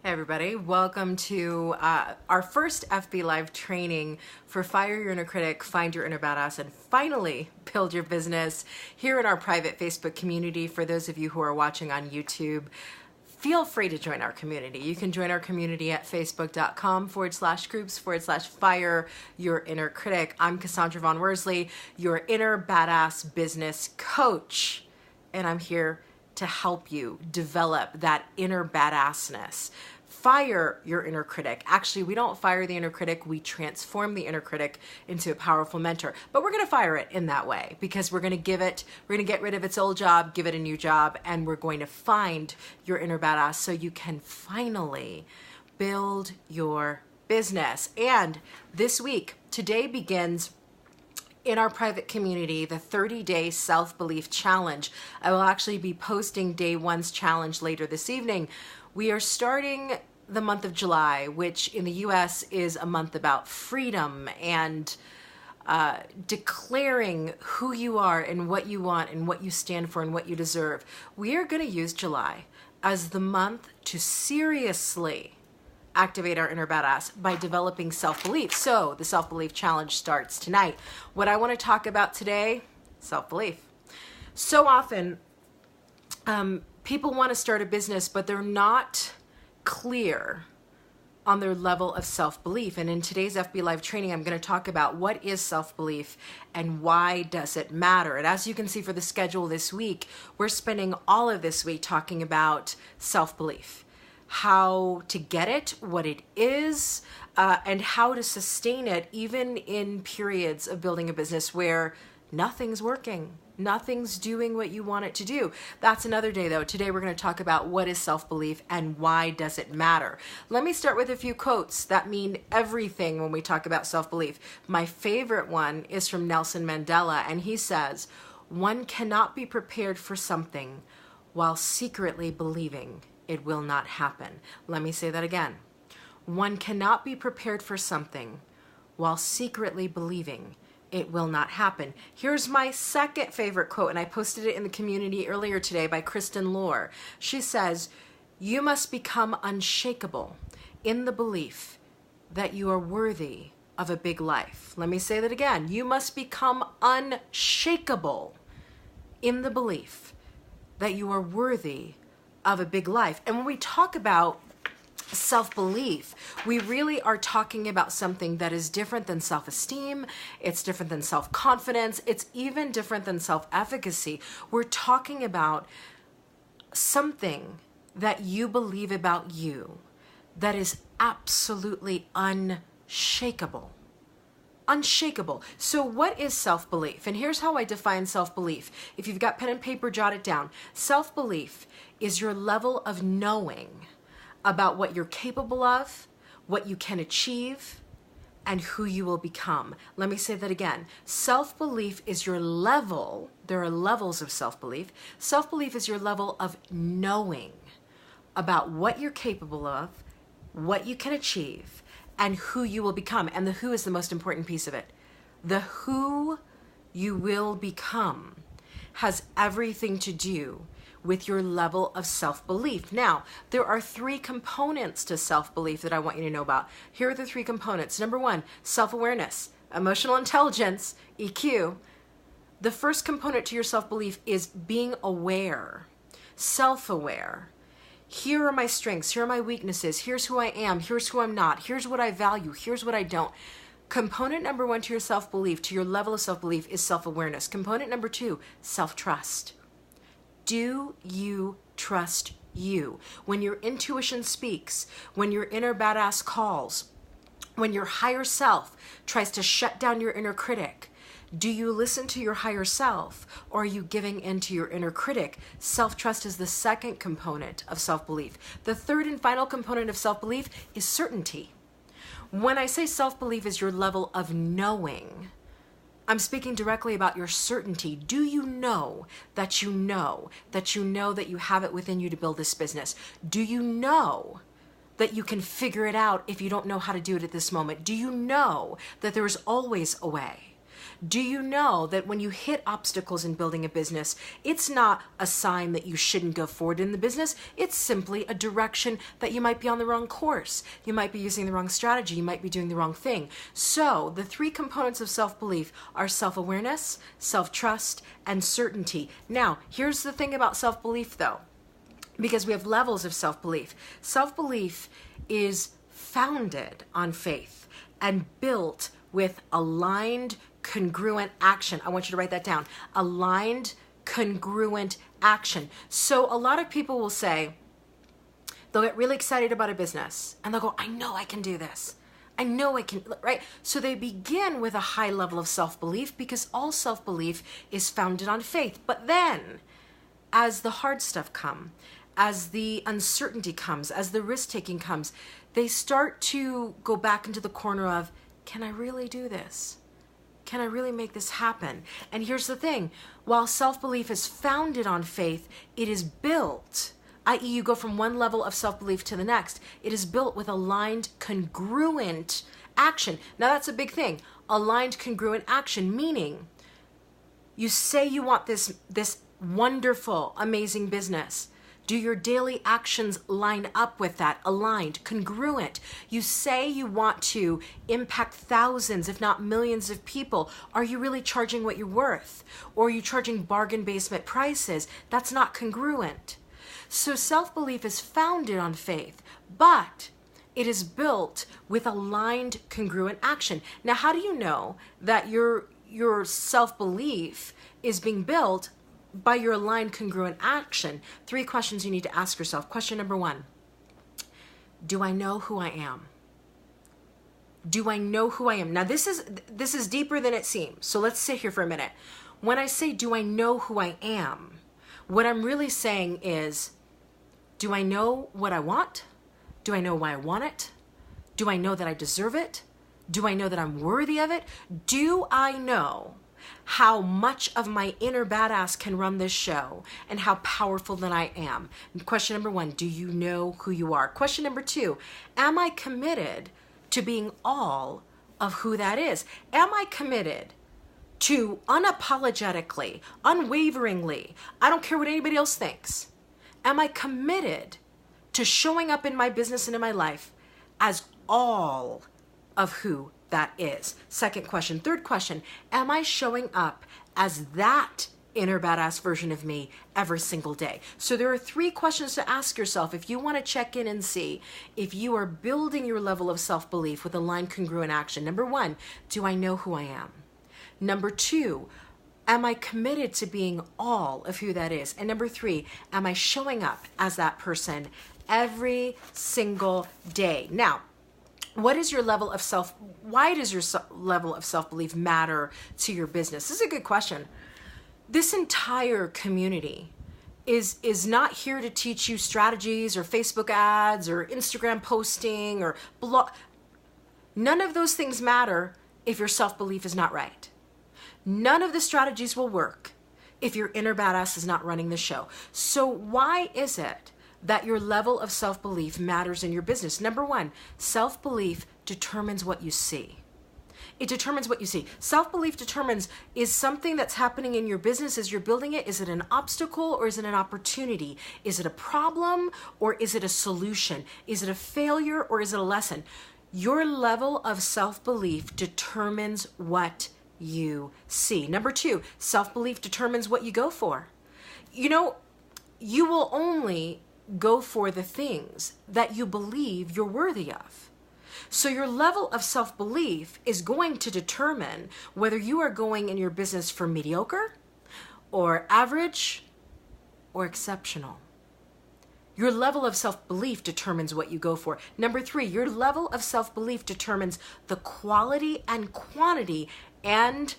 Hey everybody, welcome to our first FB Live training for Fire Your Inner Critic, Find Your Inner Badass, and finally build your business here in our private Facebook community. For those of you who are watching on YouTube, feel free to join our community. You can join our community at facebook.com/groups/Fire Your Inner Critic. I'm Cassandra Von Worsley, your inner badass business coach, and I'm here to help you develop that inner badassness. Fire your inner critic. Actually, we don't fire the inner critic, we transform the inner critic into a powerful mentor. But we're going to fire it in that way because we're going to get rid of its old job, give it a new job, and we're going to find your inner badass so you can finally build your business. And this week, today begins in our private community, the 30-day self-belief challenge. I will actually be posting day one's challenge later this evening. We are starting the month of July, which in the US is a month about freedom and declaring who you are and what you want and what you stand for and what you deserve. We are going to use July as the month to seriously activate our inner badass by developing self-belief. So the self-belief challenge starts tonight. What I want to talk about today, self-belief. So often, people want to start a business, but they're not clear on their level of self-belief. And in today's FB Live training, I'm going to talk about what is self-belief and why does it matter. And as you can see for the schedule this week, we're spending all of this week talking about self-belief. How to get it, what it is, and how to sustain it even in periods of building a business where nothing's working, nothing's doing what you want it to do. That's another day though. Today we're going to talk about what is self-belief and why does it matter. Let me start with a few quotes that mean everything when we talk about self-belief. My favorite one is from Nelson Mandela, and he says, "One cannot be prepared for something while secretly believing it will not happen." Let me say that again. One cannot be prepared for something while secretly believing it will not happen. Here's my second favorite quote, and I posted it in the community earlier today by Kristen Lohr. She says, "You must become unshakable in the belief that you are worthy of a big life." Let me say that again. You must become unshakable in the belief that you are worthy of a big life. And when we talk about self-belief, we really are talking about something that is different than self-esteem. It's different than self-confidence. It's even different than self-efficacy. We're talking about something that you believe about you that is absolutely unshakable. Unshakable. So what is self-belief? And here's how I define self-belief. If you've got pen and paper, jot it down. Self-belief is your level of knowing about what you're capable of, what you can achieve, and who you will become. Let me say that again. Self-belief is your level. There are levels of self-belief. Self-belief is your level of knowing about what you're capable of, what you can achieve, and who you will become. And the who is the most important piece of it. The who you will become has everything to do with your level of self-belief. Now, there are three components to self-belief that I want you to know about. Here are the three components. Number one, self-awareness, emotional intelligence, EQ. The first component to your self-belief is being aware, self-aware. Here are my strengths, here are my weaknesses, here's who I am, here's who I'm not, here's what I value, here's what I don't. Component number one to your self-belief, to your level of self-belief, is self-awareness. Component number two, self-trust. Do you trust you? When your intuition speaks, when your inner badass calls, when your higher self tries to shut down your inner critic, do you listen to your higher self, or are you giving in to your inner critic? Self-trust is the second component of self-belief. The third and final component of self-belief is certainty. When I say self-belief is your level of knowing, I'm speaking directly about your certainty. Do you know that you know that you know that you have it within you to build this business? Do you know that you can figure it out if you don't know how to do it at this moment? Do you know that there is always a way? Do you know that when you hit obstacles in building a business, it's not a sign that you shouldn't go forward in the business? It's simply a direction that you might be on the wrong course. You might be using the wrong strategy. You might be doing the wrong thing. So the three components of self-belief are self-awareness, self-trust, and certainty. Now, here's the thing about self-belief though, because we have levels of self-belief. Self-belief is founded on faith and built with aligned, congruent action. I want you to write that down. Aligned, congruent action. So a lot of people will say, they'll get really excited about a business and they'll go, I know I can do this. I know I can, right? So they begin with a high level of self-belief because all self-belief is founded on faith. But then as the hard stuff comes, as the uncertainty comes, as the risk-taking comes, they start to go back into the corner of, can I really do this? Can I really make this happen? And here's the thing, while self-belief is founded on faith, it is built, i.e. you go from one level of self-belief to the next, it is built with aligned, congruent action. Now that's a big thing, aligned, congruent action, meaning you say you want this wonderful, amazing business. Do your daily actions line up with that, aligned, congruent? You say you want to impact thousands, if not millions of people. Are you really charging what you're worth? Or are you charging bargain basement prices? That's not congruent. So self-belief is founded on faith, but it is built with aligned, congruent action. Now, how do you know that your self-belief is being built by your aligned, congruent action? Three questions you need to ask yourself. Question number one, do I know who I am? Do I know who I am? Now this is deeper than it seems. So let's sit here for a minute. When I say, do I know who I am? What I'm really saying is, do I know what I want? Do I know why I want it? Do I know that I deserve it? Do I know that I'm worthy of it? Do I know how much of my inner badass can run this show and how powerful that I am? Question number one, do you know who you are? Question number two, am I committed to being all of who that is? Am I committed to unapologetically, unwaveringly, I don't care what anybody else thinks, am I committed to showing up in my business and in my life as all of who that is? Second question. Third question, am I showing up as that inner badass version of me every single day? So there are three questions to ask yourself if you want to check in and see if you are building your level of self-belief with aligned, congruent action. Number one, do I know who I am? Number two, am I committed to being all of who that is? And number three, am I showing up as that person every single day? Now, what is your level of why does your level of self-belief matter to your business? This is a good question. This entire community is not here to teach you strategies or Facebook ads or Instagram posting or blog. None of those things matter if your self-belief is not right. None of the strategies will work if your inner badass is not running the show. So why is it that your level of self-belief matters in your business? Number one, self-belief determines what you see. It determines what you see. Self-belief determines, is something that's happening in your business as you're building it, is it an obstacle or is it an opportunity? Is it a problem or is it a solution? Is it a failure or is it a lesson? Your level of self-belief determines what you see. Number two, self-belief determines what you go for. You know, you will only go for the things that you believe you're worthy of. So your level of self-belief is going to determine whether you are going in your business for mediocre or average or exceptional. Your level of self-belief determines what you go for. Number three, your level of self-belief determines the quality and quantity and,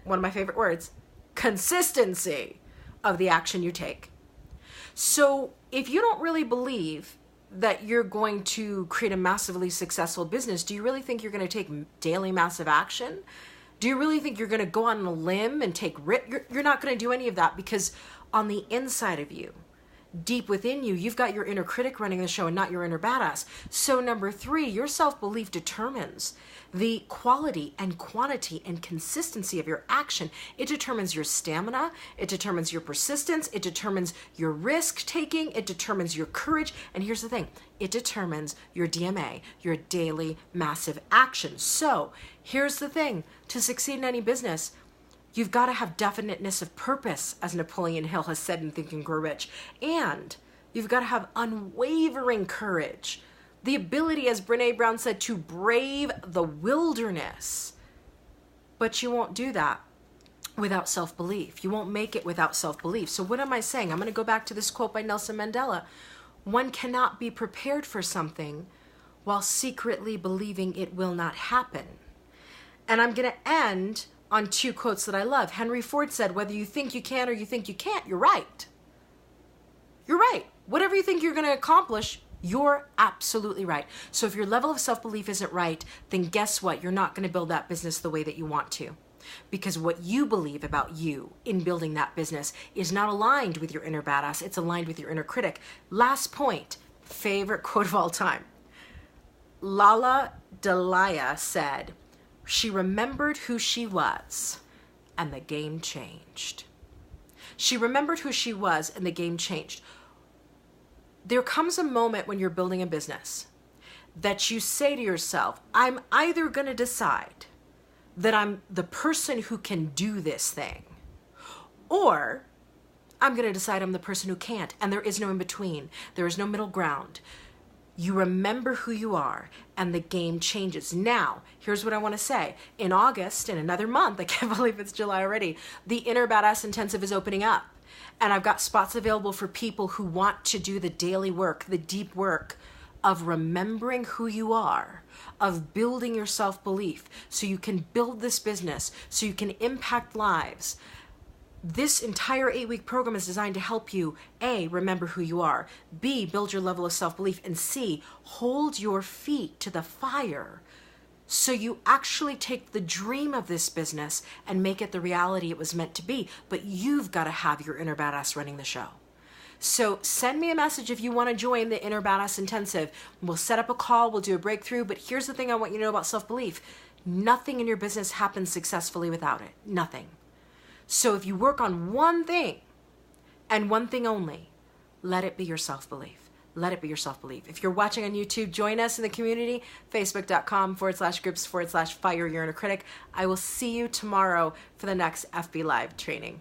one of my favorite words, consistency of the action you take. So if you don't really believe that you're going to create a massively successful business, do you really think you're going to take daily massive action? Do you really think you're going to go on a limb and take risk? You're not going to do any of that, because on the inside of you deep within you, you've got your inner critic running the show and not your inner badass. So number 3, your self-belief determines the quality and quantity and consistency of your action. It determines your stamina. It determines your persistence. It determines your risk taking. It determines your courage. And here's the thing, it determines your DMA, your daily massive action. So here's the thing, to succeed in any business, you've got to have definiteness of purpose, as Napoleon Hill has said in Think and Grow Rich. And you've got to have unwavering courage. The ability, as Brene Brown said, to brave the wilderness. But you won't do that without self-belief. You won't make it without self-belief. So what am I saying? I'm going to go back to this quote by Nelson Mandela. One cannot be prepared for something while secretly believing it will not happen. And I'm going to end on 2 quotes that I love. Henry Ford said, whether you think you can or you think you can't, you're right. You're right. Whatever you think you're going to accomplish, you're absolutely right. So if your level of self-belief isn't right, then guess what? You're not going to build that business the way that you want to. Because what you believe about you in building that business is not aligned with your inner badass. It's aligned with your inner critic. Last point, favorite quote of all time. Lala Delia said, she remembered who she was and the game changed. She remembered who she was and the game changed. There comes a moment when you're building a business that you say to yourself, I'm either going to decide that I'm the person who can do this thing, or I'm going to decide I'm the person who can't. And there is no in between. There is no middle ground. You remember who you are and the game changes. Now, here's what I want to say. In August, in another month, I can't believe it's July already, the Inner Badass Intensive is opening up. And I've got spots available for people who want to do the daily work, the deep work of remembering who you are, of building your self-belief so you can build this business, so you can impact lives. This entire 8-week program is designed to help you, A, remember who you are, B, build your level of self-belief, and C, hold your feet to the fire so you actually take the dream of this business and make it the reality it was meant to be. But you've got to have your inner badass running the show. So send me a message if you want to join the Inner Badass Intensive. We'll set up a call, we'll do a breakthrough, but here's the thing I want you to know about self-belief. Nothing in your business happens successfully without it. Nothing. So if you work on one thing and one thing only, let it be your self-belief. Let it be your self-belief. If you're watching on YouTube, join us in the community, facebook.com/groups/fire your inner critic. I will see you tomorrow for the next FB Live training.